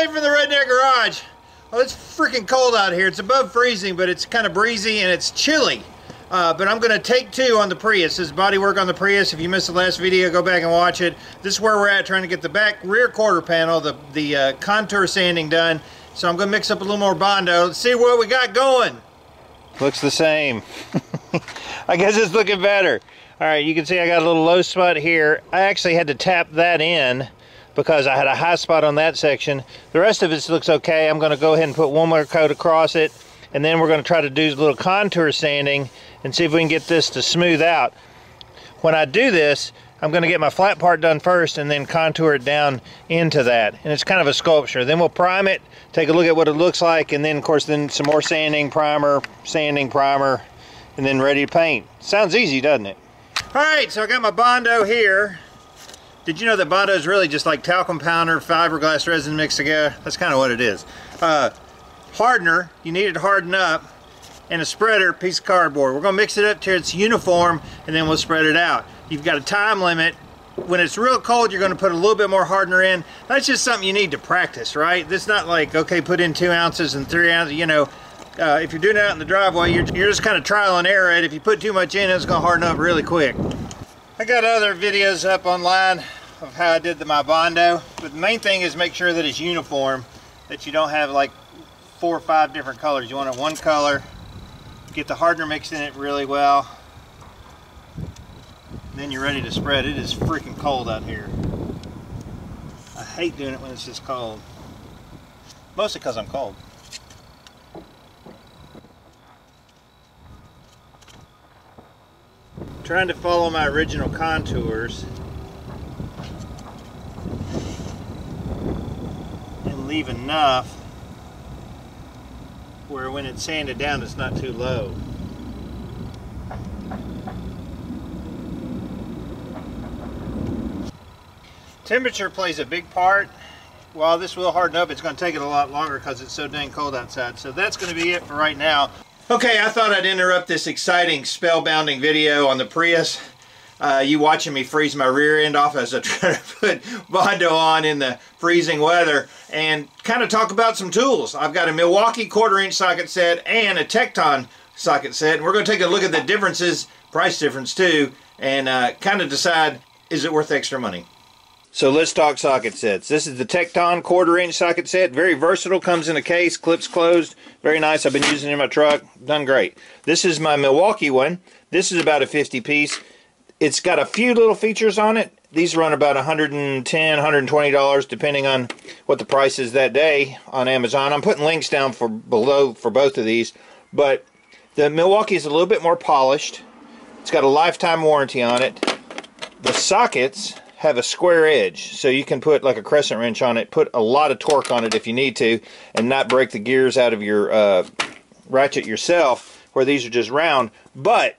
Dave from the Redneck Garage. Well, it's freaking cold out here. It's above freezing, but it's kind of breezy and it's chilly. But I'm going to take two on the Prius. This is Bodywork on the Prius. If you missed the last video, go back and watch it. This is where we're at, trying to get the back rear quarter panel, the contour sanding done. So I'm going to mix up a little more Bondo. Let's see what we got going. Looks the same. I guess it's looking better. All right, you can see I got a little low spot here. I actually had to tap that in because I had a high spot on that section. The rest of it looks okay. I'm going to go ahead and put one more coat across it, and then we're going to try to do a little contour sanding and see if we can get this to smooth out. When I do this, I'm going to get my flat part done first and then contour it down into that. And it's kind of a sculpture. Then we'll prime it, take a look at what it looks like, and then of course then some more sanding, primer, and then ready to paint. Sounds easy, doesn't it? All right, so I got my Bondo here. Did you know that Bondo is really just like talcum powder, fiberglass resin mixed together? That's kind of what it is. Hardener, you need it to harden up, and a spreader, piece of cardboard. We're gonna mix it up till it's uniform, and then we'll spread it out. You've got a time limit. When it's real cold, you're gonna put a little bit more hardener in. That's just something you need to practice, right? This is not like, okay, put in 2 ounces and 3 ounces, you know. If you're doing it out in the driveway, you're just kind of trial and error it. If you put too much in, it's gonna harden up really quick. I got other videos up online of how I did my Bondo, but the main thing is make sure that it's uniform, that you don't have like 4 or 5 different colors. You want it one color. Get the hardener mixed in it really well. And then you're ready to spread. It is freaking cold out here. I hate doing it when it's this cold. Mostly because I'm cold. Trying to follow my original contours and leave enough where when it's sanded down it's not too low. Temperature plays a big part. While this will harden up, it's going to take it a lot longer because it's so dang cold outside. So that's going to be it for right now. Okay, I thought I'd interrupt this exciting spellbounding video on the Prius. You watching me freeze my rear end off as I try to put Bondo on in the freezing weather, and kind of talk about some tools. I've got a Milwaukee 1/4-inch socket set and a Tecton socket set, and we're going to take a look at the differences, price difference too, and kind of decide, is it worth extra money? So let's talk socket sets. This is the Tecton 1/4-inch socket set. Very versatile, comes in a case, clips closed. Very nice. I've been using it in my truck. Done great. This is my Milwaukee one. This is about a 50 piece. It's got a few little features on it. These run about $110, $120 depending on what the price is that day on Amazon. I'm putting links down below for both of these. But the Milwaukee is a little bit more polished. It's got a lifetime warranty on it. The sockets have a square edge, so you can put like a crescent wrench on it, put a lot of torque on it if you need to, and not break the gears out of your ratchet yourself, where these are just round. But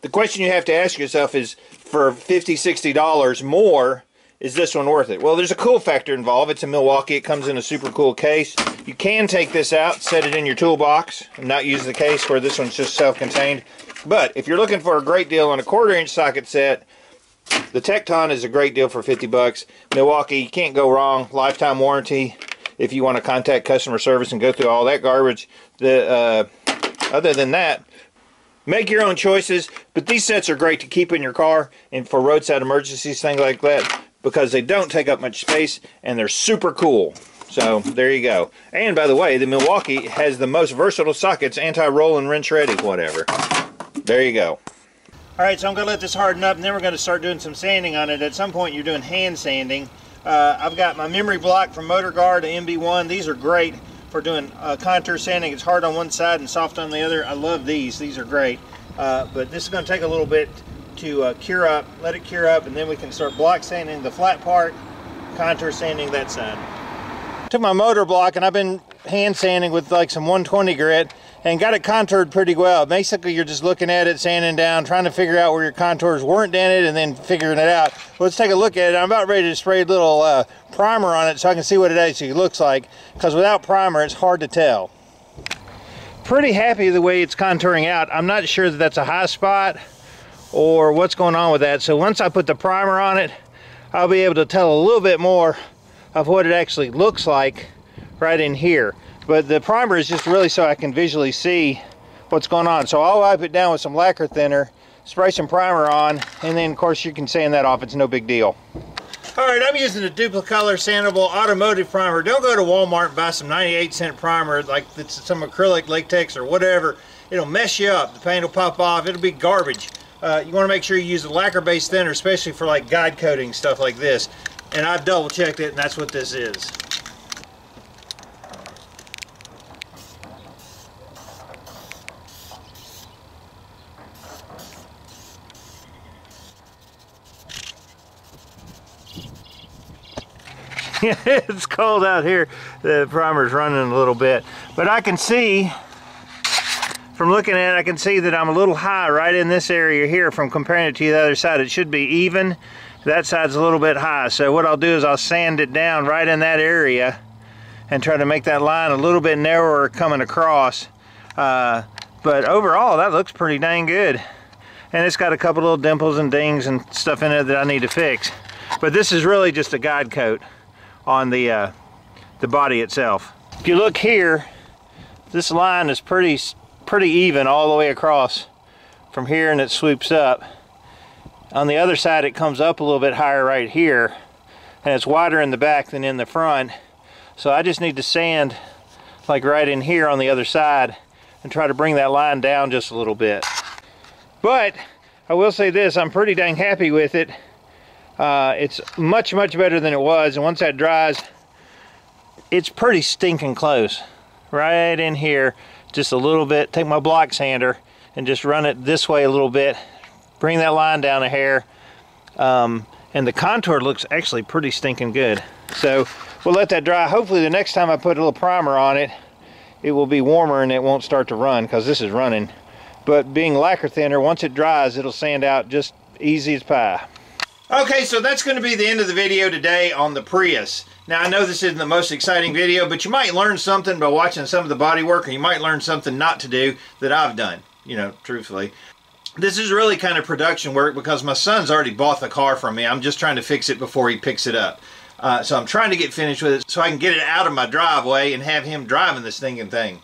the question you have to ask yourself is, for $50, $60 more, is this one worth it? Well, there's a cool factor involved. It's a Milwaukee. It comes in a super cool case. You can take this out, set it in your toolbox, and not use the case, where this one's just self-contained. But if you're looking for a great deal on a 1/4-inch socket set, the Tecton is a great deal for 50 bucks. Milwaukee, you can't go wrong. Lifetime warranty if you want to contact customer service and go through all that garbage. Other than that, make your own choices. But these sets are great to keep in your car and for roadside emergencies, things like that, because they don't take up much space and they're super cool. So there you go. And by the way, the Milwaukee has the most versatile sockets, anti-roll and wrench ready, whatever. There you go. Alright, so I'm going to let this harden up, and then we're going to start doing some sanding on it. At some point you're doing hand sanding. I've got my memory block from Motor Guard, the MB1. These are great for doing contour sanding. It's hard on one side and soft on the other. I love these. These are great. But this is going to take a little bit to cure up. Let it cure up, and then we can start block sanding the flat part, contour sanding that side. Took my motor block, and I've been hand sanding with like some 120 grit, and got it contoured pretty well. Basically, you're just looking at it, sanding down, trying to figure out where your contours weren't dented, and then figuring it out. Well, let's take a look at it. I'm about ready to spray a little primer on it so I can see what it actually looks like, because without primer, it's hard to tell. Pretty happy the way it's contouring out. I'm not sure that that's a high spot or what's going on with that. So once I put the primer on it, I'll be able to tell a little bit more of what it actually looks like right in here. But the primer is just really so I can visually see what's going on. So I'll wipe it down with some lacquer thinner, spray some primer on, and then of course you can sand that off. It's no big deal. Alright, I'm using a Duplicolor Sandable Automotive Primer. Don't go to Walmart and buy some 98-cent primer like it's some acrylic latex or whatever. It'll mess you up. The paint will pop off. It'll be garbage. You want to make sure you use a lacquer-based thinner, especially for like guide coating, stuff like this. And I double-checked it, and that's what this is. It's cold out here. The primer's running a little bit, but I can see from looking at it, I can see that I'm a little high right in this area here from comparing it to the other side. It should be even. That side's a little bit high, so what I'll do is I'll sand it down right in that area and try to make that line a little bit narrower coming across. But overall, that looks pretty dang good, and it's got a couple little dimples and dings and stuff in it that I need to fix. But this is really just a guide coat on the body itself. If you look here, this line is pretty even all the way across from here, and it swoops up. On the other side, it comes up a little bit higher right here, and it's wider in the back than in the front. So I just need to sand like right in here on the other side and try to bring that line down just a little bit. But I will say this, I'm pretty dang happy with it. It's much better than it was, and once that dries, it's pretty stinking close. Right in here, just a little bit. Take my block sander and just run it this way a little bit, bring that line down a hair, and the contour looks actually pretty stinking good. So we'll let that dry. Hopefully the next time I put a little primer on it, it will be warmer and it won't start to run, because this is running. But being lacquer thinner, once it dries, it'll sand out just easy as pie. Okay, so that's going to be the end of the video today on the Prius. Now, I know this isn't the most exciting video, but you might learn something by watching some of the body work, or you might learn something not to do that I've done, you know, truthfully. This is really kind of production work because my son's already bought the car from me. I'm just trying to fix it before he picks it up. So I'm trying to get finished with it so I can get it out of my driveway and have him driving this stinking thing.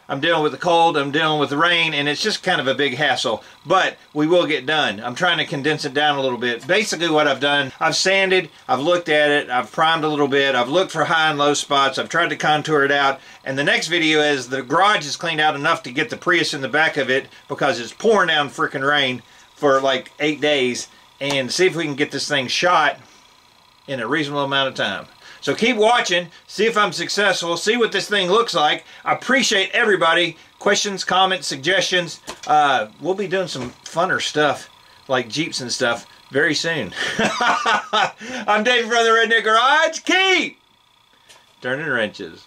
I'm dealing with the cold, I'm dealing with the rain, and it's just kind of a big hassle, but we will get done. I'm trying to condense it down a little bit. Basically what I've done, I've sanded, I've looked at it, I've primed a little bit, I've looked for high and low spots, I've tried to contour it out, and the next video is the garage is cleaned out enough to get the Prius in the back of it because it's pouring down freaking rain for like 8 days, and see if we can get this thing shot in a reasonable amount of time. So keep watching, see if I'm successful, see what this thing looks like. I appreciate everybody. Questions, comments, suggestions. We'll be doing some funner stuff, like Jeeps and stuff, very soon. I'm David from the Redneck Garage. Keep turning wrenches.